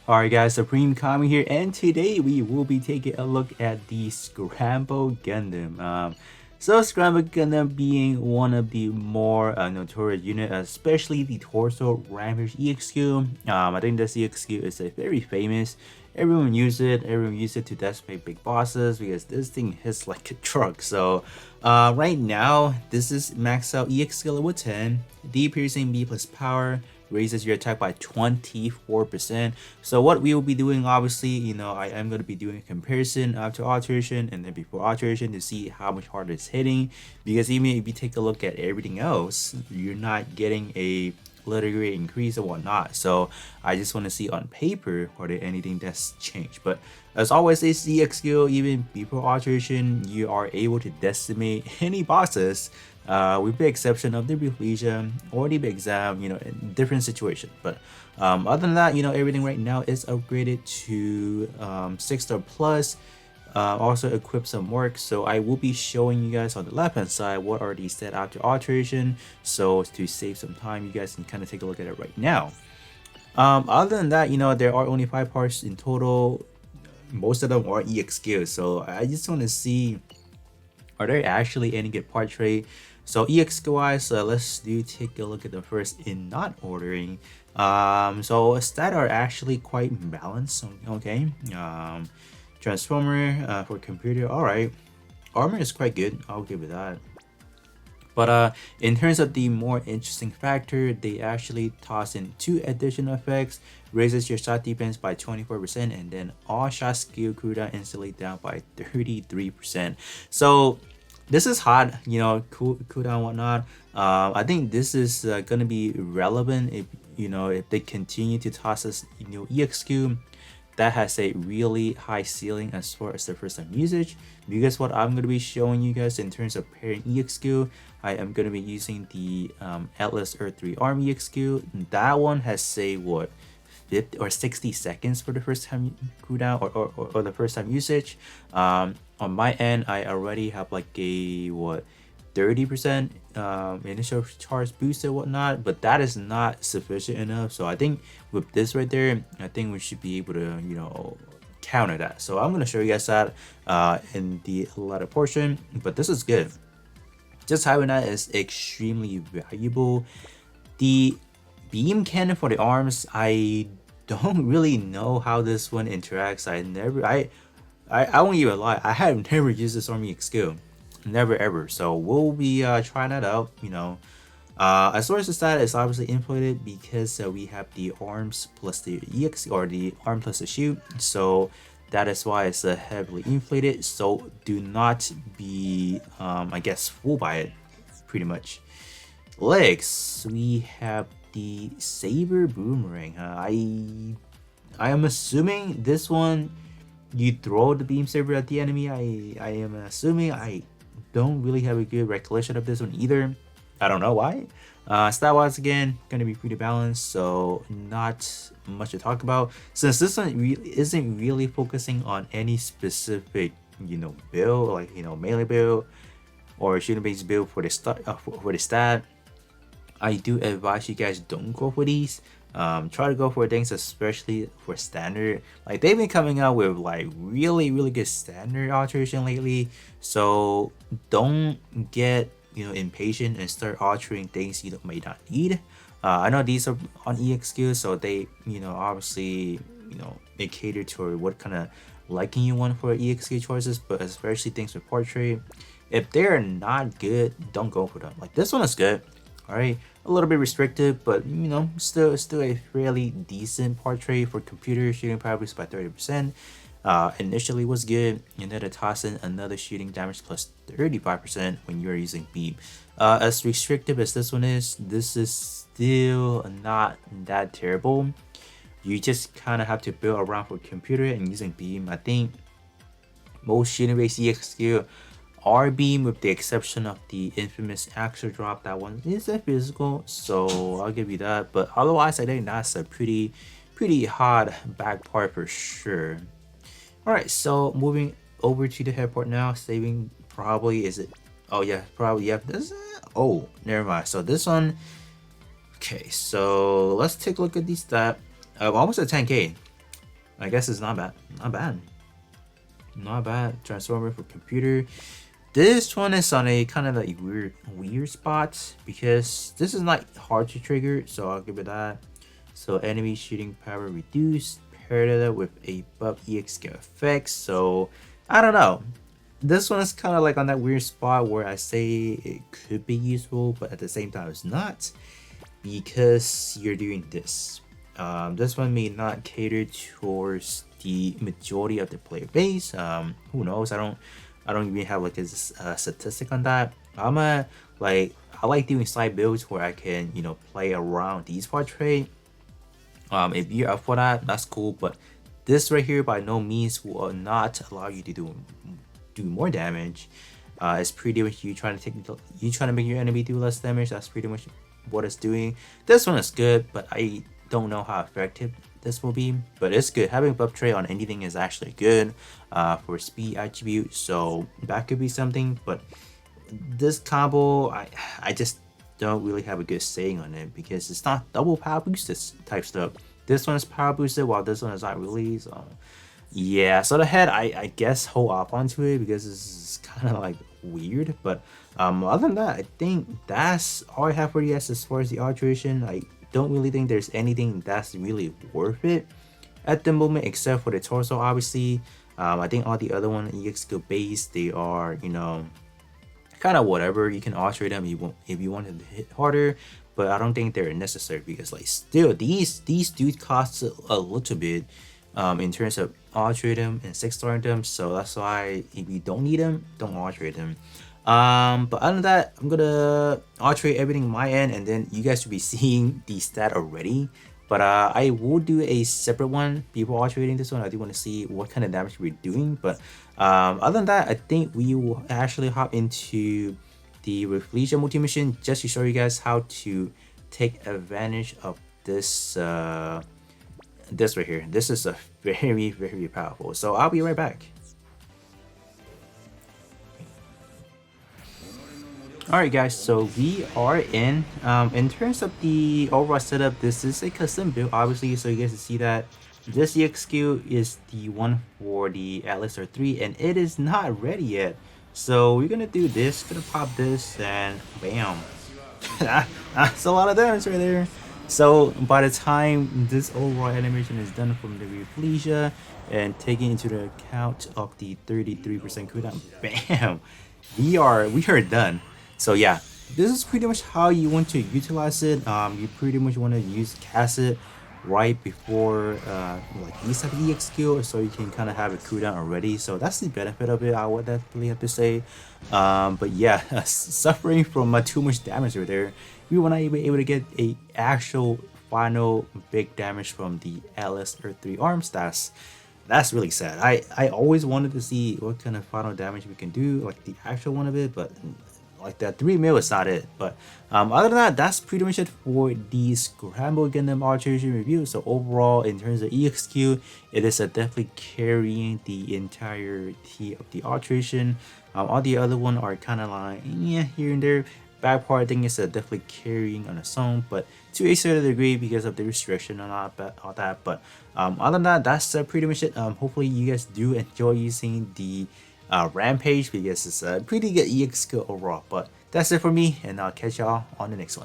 Alright guys, Supreme Kami here, and today we will be taking a look at the Scramble Gundam. Scramble Gundam being one of the more notorious unit, especially the Torso Rampage EXQ. I think this EXQ is a very famous. Everyone use it. Everyone use it to decimate big bosses because this thing hits like a truck. So right now, this is max out EXQ level 10, D piercing B plus power, raises your attack by 24%. So what we will be doing, obviously, I am going to be doing a comparison after alteration and then before alteration to see how much harder it's hitting, because even if you take a look at everything else, you're not getting a letter grade increase or whatnot. So I just want to see on paper are there anything that's changed. But as always, this EXQ, even before alteration, you are able to decimate any bosses, with the exception of the Reflection or the exam, in different situation. But other than that, everything right now is upgraded to 6-star plus. Also equip some work, so I will be showing you guys on the left hand side what are these set after alteration, so to save some time you guys can kind of take a look at it right now. Other than that, there are only 5 parts in total. Most of them are EXQ, so I just want to see are there actually any good part trait. So EXQ wise, let's take a look at the first in not ordering. So stat are actually quite balanced. Okay. Transformer for computer, alright. Armor is quite good, I'll give it that. But in terms of the more interesting factor, they actually toss in 2 additional effects, raises your shot defense by 24%, and then all shot skill cooldown instantly down by 33%. So this is hot, cooldown whatnot. I think this is gonna be relevant if if they continue to toss us EXQ that has a really high ceiling as far as the first time usage, because what I'm going to be showing you guys in terms of pairing EXQ, I am going to be using the Atlas Earth 3 Arm EXQ. That one has say what 50 or 60 seconds for the first time cooldown or the first time usage. On my end, I already have like a 30% initial charge boost and whatnot, but that is not sufficient enough. So I think with this right there, I think we should be able to counter that. So I'm going to show you guys that in the latter portion, but this is good. Just having that is extremely valuable. The beam cannon for the arms, I don't really know how this one interacts. I won't even lie, I have never used this army skill. Never ever. So we'll be trying that out. As far as the stat is obviously inflated because we have the arms plus the EX or the arm plus the shoot. So that is why it's heavily inflated. So do not be I guess fooled by it. Pretty much. Legs, we have the saber boomerang. I am assuming this one you throw the beam saber at the enemy. I am assuming. I don't really have a good recollection of this one either. I don't know why. Stat wise, again, gonna be pretty balanced, so not much to talk about since this one isn't really focusing on any specific build, like melee build or shooting based build for the stat. I do advise you guys don't go for these. Try to go for things, especially for standard. Like they've been coming out with like really good standard alteration lately, so don't get impatient and start altering things you may not need. I know these are on EXQ, so they obviously they cater to what kind of liking you want for EXQ choices, but especially things with portrait, if they're not good, don't go for them. Like this one is good. All right, a little bit restrictive, but still a fairly decent portrait for computer shooting power boost by 30%. Initially was good, and then to toss in another shooting damage plus 35% when you're using beam. As restrictive as this one is, this is still not that terrible. You just kind of have to build around for computer and using beam. I think most shooting based EXQ are beam, with the exception of the infamous Axel drop. That one is a physical, so I'll give you that. But otherwise, I think that's a pretty hard back part for sure. Alright, so moving over to the head part now. Saving probably is it? Oh yeah, probably yeah. This oh, never mind. So this one. Okay, so let's take a look at these stats. Almost at 10k. I guess it's not bad. Not bad. Not bad. Transformer for computer. This one is on a kind of like weird spot because this is not hard to trigger, so I'll give it that. So enemy shooting power reduced, paired it up with a buff EX effect. So I don't know. This one is kind of like on that weird spot where I say it could be useful, but at the same time it's not because you're doing this. This one may not cater towards the majority of the player base. Who knows? I don't even have like a statistic on that. I like doing side builds where I can play around these portrait. If you're up for that, that's cool. But this right here by no means will not allow you to do more damage. It's pretty much you trying to make your enemy do less damage. That's pretty much what it's doing. This one is good, but I don't know how effective this will be, but it's good. Having buff tray on anything is actually good for speed attribute, so that could be something. But this combo, I just don't really have a good saying on it because it's not double power boosted type stuff. This one is power boosted while this one is not really. So yeah, so the head I guess hold off onto it because it's kind of like weird. But other than that, I think that's all I have for you guys as far as the alteration. I don't really think there's anything that's really worth it at the moment except for the torso. Obviously, I think all the other one EX skill base, they are kind of whatever. You can alterate them if you want to hit harder, but I don't think they're necessary because like still these dudes cost a little bit in terms of alterate them and 6-star them. So that's why if you don't need them, don't alterate them. But other than that, I'm gonna alterate everything on my end, and then you guys will be seeing the stat already. But I will do a separate one before alterating this one. I do want to see what kind of damage we're doing. But other than that, I think we will actually hop into the Reflection multi-mission just to show you guys how to take advantage of this this right here. This is a very powerful. So I'll be right back. Alright guys, so we are in terms of the overall setup, this is a custom build obviously, so you guys can see that this EXQ is the one for the Atlas R3 and it is not ready yet. So we're gonna do this, gonna pop this and bam. That's a lot of damage right there. So by the time this overall animation is done from the Reflesia and taking into the account of the 33% cooldown, bam, we are done. So yeah, this is pretty much how you want to utilize it. You pretty much want to cast it right before like these type of EX skill, so you can kind of have a cooldown already. So that's the benefit of it, I would definitely have to say. But yeah, suffering from too much damage right there, we were not even able to get a actual final big damage from the Atlas Earth 3 arms. That's really sad. I always wanted to see what kind of final damage we can do, like the actual one of it, but like that 3 mil is not it. But other than that, that's pretty much it for the Scramble Gundam Alteration review. So overall, in terms of EXQ, it is definitely carrying the entirety of the alteration. All the other one are kind of like here and there. Back part thing is definitely carrying on its own, but to a certain degree because of the restriction and all that. But other than that, that's pretty much it. Hopefully you guys do enjoy using the Rampage because it's a pretty good EX skill overall. But that's it for me, and I'll catch y'all on the next one.